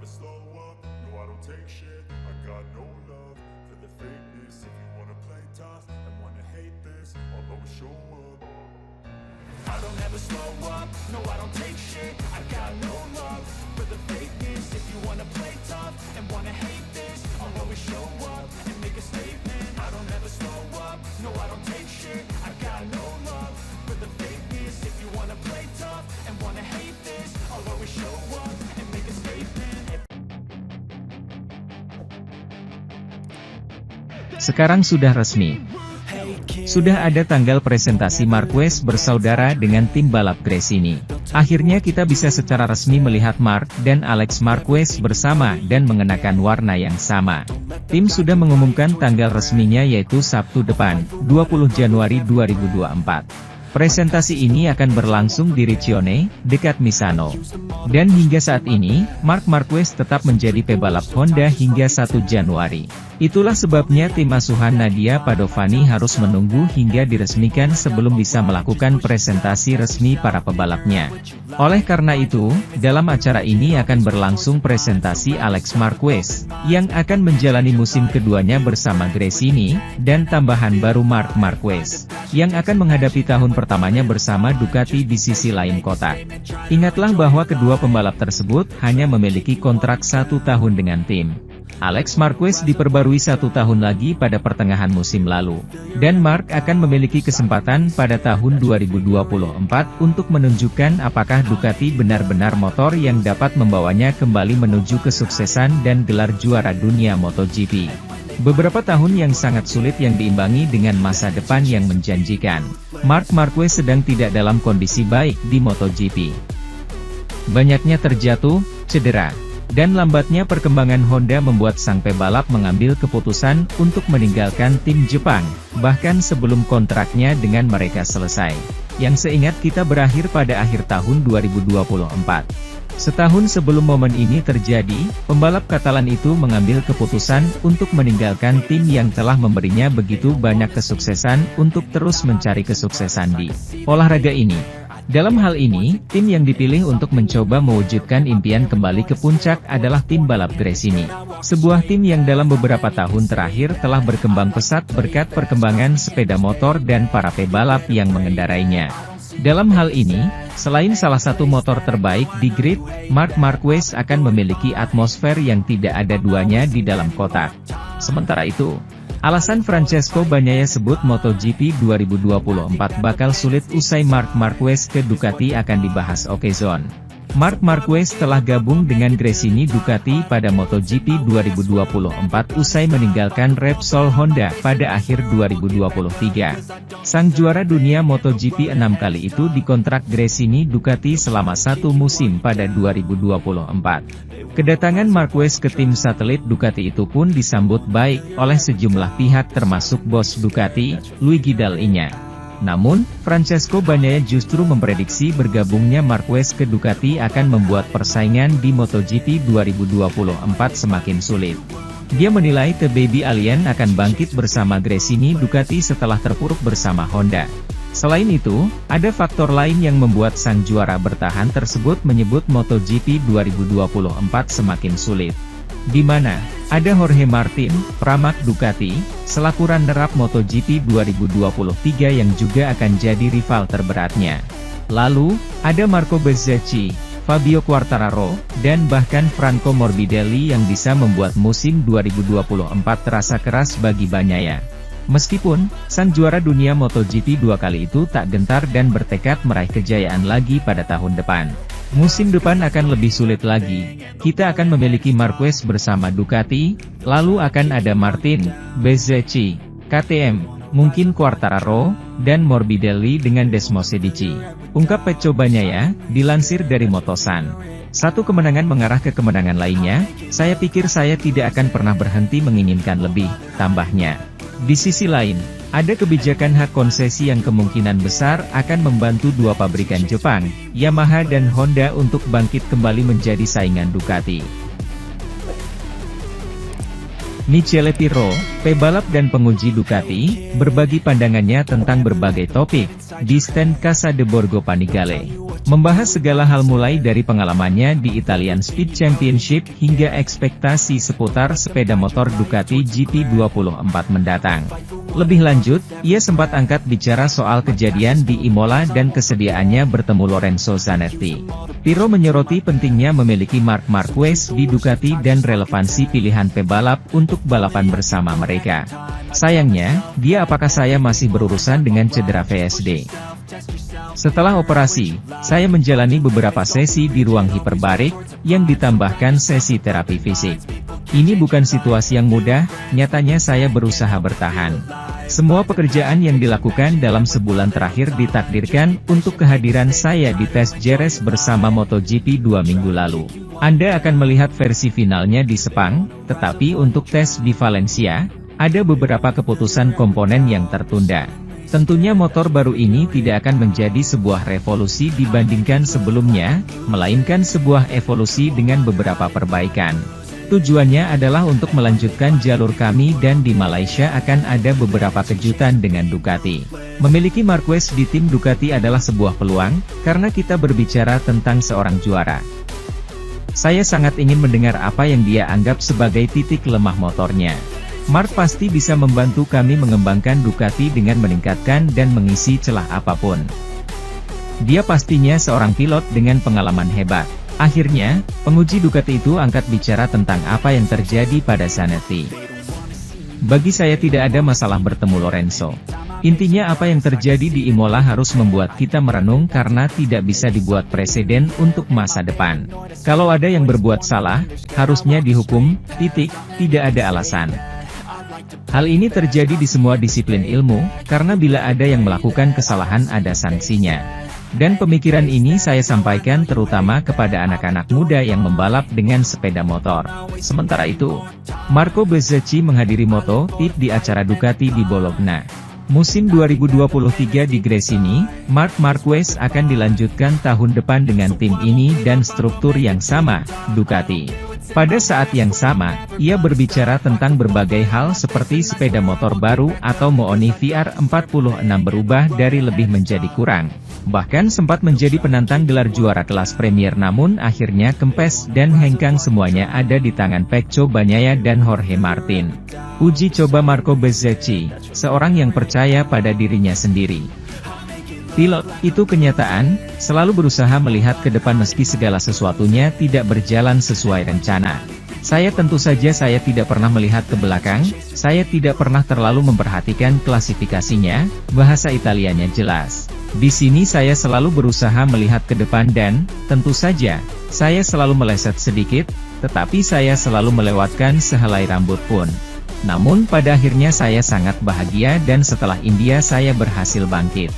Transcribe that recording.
never slow up, no I don't take shit. I got no love for the fakeness. If you wanna play tough and wanna hate this, I'll always show up. I don't ever slow up, no I don't take shit. I got no love for the fakeness. If you wanna play tough and wanna hate this, I'll always show up and make a statement. I don't ever slow up, no I don't take shit. I got no love for the fakeness. If you wanna play tough and wanna hate this, I'll always show up and make a statement. Sekarang sudah resmi. Sudah ada tanggal presentasi Marquez bersaudara dengan tim balap Gresini. Akhirnya kita bisa secara resmi melihat Marc dan Alex Marquez bersama dan mengenakan warna yang sama. Tim sudah mengumumkan tanggal resminya yaitu Sabtu depan, 20 Januari 2024. Presentasi ini akan berlangsung di Riccione, dekat Misano. Dan hingga saat ini, Marc Marquez tetap menjadi pebalap Honda hingga 1 Januari. Itulah sebabnya tim asuhan Nadia Padovani harus menunggu hingga diresmikan sebelum bisa melakukan presentasi resmi para pebalapnya. Oleh karena itu, dalam acara ini akan berlangsung presentasi Alex Marquez, yang akan menjalani musim keduanya bersama Gresini, dan tambahan baru Marc Marquez, yang akan menghadapi tahun pertamanya bersama Ducati di sisi lain kotak. Ingatlah bahwa kedua pembalap tersebut hanya memiliki kontrak 1 tahun dengan tim. Alex Marquez diperbarui 1 tahun lagi pada pertengahan musim lalu, dan Marc akan memiliki kesempatan pada tahun 2024 untuk menunjukkan apakah Ducati benar-benar motor yang dapat membawanya kembali menuju kesuksesan dan gelar juara dunia MotoGP. Beberapa tahun yang sangat sulit yang diimbangi dengan masa depan yang menjanjikan. Marc Marquez sedang tidak dalam kondisi baik di MotoGP. Banyaknya terjatuh, cedera, dan lambatnya perkembangan Honda membuat sang pebalap mengambil keputusan untuk meninggalkan tim Jepang, bahkan sebelum kontraknya dengan mereka selesai. Yang seingat kita berakhir pada akhir tahun 2024. Setahun sebelum momen ini terjadi, pembalap Katalan itu mengambil keputusan untuk meninggalkan tim yang telah memberinya begitu banyak kesuksesan untuk terus mencari kesuksesan di olahraga ini. Dalam hal ini, tim yang dipilih untuk mencoba mewujudkan impian kembali ke puncak adalah tim balap Gresini. Sebuah tim yang dalam beberapa tahun terakhir telah berkembang pesat berkat perkembangan sepeda motor dan para pebalap yang mengendarainya. Dalam hal ini, selain salah satu motor terbaik di grid, Marc Marquez akan memiliki atmosfer yang tidak ada duanya di dalam kotak. Sementara itu, alasan Francesco Bagnaia sebut MotoGP 2024 bakal sulit usai Marc Marquez ke Ducati akan dibahas Okezone. Marc Marquez telah gabung dengan Gresini Ducati pada MotoGP 2024 usai meninggalkan Repsol Honda pada akhir 2023. Sang juara dunia MotoGP 6 kali itu dikontrak Gresini Ducati selama 1 musim pada 2024. Kedatangan Marquez ke tim satelit Ducati itu pun disambut baik oleh sejumlah pihak termasuk bos Ducati, Luigi Dall'Igna. Namun, Francesco Bagnaia justru memprediksi bergabungnya Marquez ke Ducati akan membuat persaingan di MotoGP 2024 semakin sulit. Dia menilai The Baby Alien akan bangkit bersama Gresini Ducati setelah terpuruk bersama Honda. Selain itu, ada faktor lain yang membuat sang juara bertahan tersebut menyebut MotoGP 2024 semakin sulit. Di mana ada Jorge Martin, Pramac Ducati, selaku runner-up MotoGP 2023 yang juga akan jadi rival terberatnya. Lalu, ada Marco Bezzecchi, Fabio Quartararo, dan bahkan Franco Morbidelli yang bisa membuat musim 2024 terasa keras bagi Bagnaia. Meskipun, sang juara dunia MotoGP 2 kali itu tak gentar dan bertekad meraih kejayaan lagi pada tahun depan. Musim depan akan lebih sulit lagi. Kita akan memiliki Marquez bersama Ducati, lalu akan ada Martin, Bezzecchi, KTM, mungkin Quartararo, dan Morbidelli dengan Desmosedici. Ungkap Pecco Bagnaia, dilansir dari Motosan. Satu kemenangan mengarah ke kemenangan lainnya, saya pikir saya tidak akan pernah berhenti menginginkan lebih, tambahnya. Di sisi lain, ada kebijakan hak konsesi yang kemungkinan besar akan membantu dua pabrikan Jepang, Yamaha dan Honda untuk bangkit kembali menjadi saingan Ducati. Michele Pirro, pebalap dan penguji Ducati, berbagi pandangannya tentang berbagai topik, di stand Casa de Borgo Panigale. Membahas segala hal mulai dari pengalamannya di Italian Speed Championship hingga ekspektasi seputar sepeda motor Ducati GP24 mendatang. Lebih lanjut, ia sempat angkat bicara soal kejadian di Imola dan kesediaannya bertemu Lorenzo Zanetti. Piro menyoroti pentingnya memiliki Marc Marquez di Ducati dan relevansi pilihan pebalap untuk balapan bersama mereka. Sayangnya, apakah saya masih berurusan dengan cedera VSD? Setelah operasi, saya menjalani beberapa sesi di ruang hiperbarik, yang ditambahkan sesi terapi fisik. Ini bukan situasi yang mudah, nyatanya saya berusaha bertahan. Semua pekerjaan yang dilakukan dalam sebulan terakhir ditakdirkan untuk kehadiran saya di tes Jerez bersama MotoGP 2 minggu lalu. Anda akan melihat versi finalnya di Sepang, tetapi untuk tes di Valencia, ada beberapa keputusan komponen yang tertunda. Tentunya motor baru ini tidak akan menjadi sebuah revolusi dibandingkan sebelumnya, melainkan sebuah evolusi dengan beberapa perbaikan. Tujuannya adalah untuk melanjutkan jalur kami dan di Malaysia akan ada beberapa kejutan dengan Ducati. Memiliki Marquez di tim Ducati adalah sebuah peluang, karena kita berbicara tentang seorang juara. Saya sangat ingin mendengar apa yang dia anggap sebagai titik lemah motornya. Marc pasti bisa membantu kami mengembangkan Ducati dengan meningkatkan dan mengisi celah apapun. Dia pastinya seorang pilot dengan pengalaman hebat. Akhirnya, penguji Ducati itu angkat bicara tentang apa yang terjadi pada Zanetti. Bagi saya tidak ada masalah bertemu Lorenzo. Intinya apa yang terjadi di Imola harus membuat kita merenung karena tidak bisa dibuat presiden untuk masa depan. Kalau ada yang berbuat salah, harusnya dihukum, titik, tidak ada alasan. Hal ini terjadi di semua disiplin ilmu, karena bila ada yang melakukan kesalahan ada sanksinya. Dan pemikiran ini saya sampaikan terutama kepada anak-anak muda yang membalap dengan sepeda motor. Sementara itu, Marco Bezzecchi menghadiri MotoGP di acara Ducati di Bologna. Musim 2023 di Gresini, Marc Marquez akan dilanjutkan tahun depan dengan tim ini dan struktur yang sama, Ducati. Pada saat yang sama, ia berbicara tentang berbagai hal seperti sepeda motor baru atau Mooni VR46 berubah dari lebih menjadi kurang. Bahkan sempat menjadi penantang gelar juara kelas Premier namun akhirnya kempes dan hengkang semuanya ada di tangan Pecco Bagnaia dan Jorge Martin. Uji coba Marco Bezzecchi, seorang yang percaya pada dirinya sendiri. Pilot, itu kenyataan, selalu berusaha melihat ke depan meski segala sesuatunya tidak berjalan sesuai rencana. Tentu saja saya tidak pernah melihat ke belakang, saya tidak pernah terlalu memperhatikan klasifikasinya, bahasa Italianya jelas. Di sini saya selalu berusaha melihat ke depan dan, tentu saja, saya selalu meleset sedikit, tetapi saya selalu melewatkan sehelai rambut pun. Namun pada akhirnya saya sangat bahagia dan setelah India saya berhasil bangkit.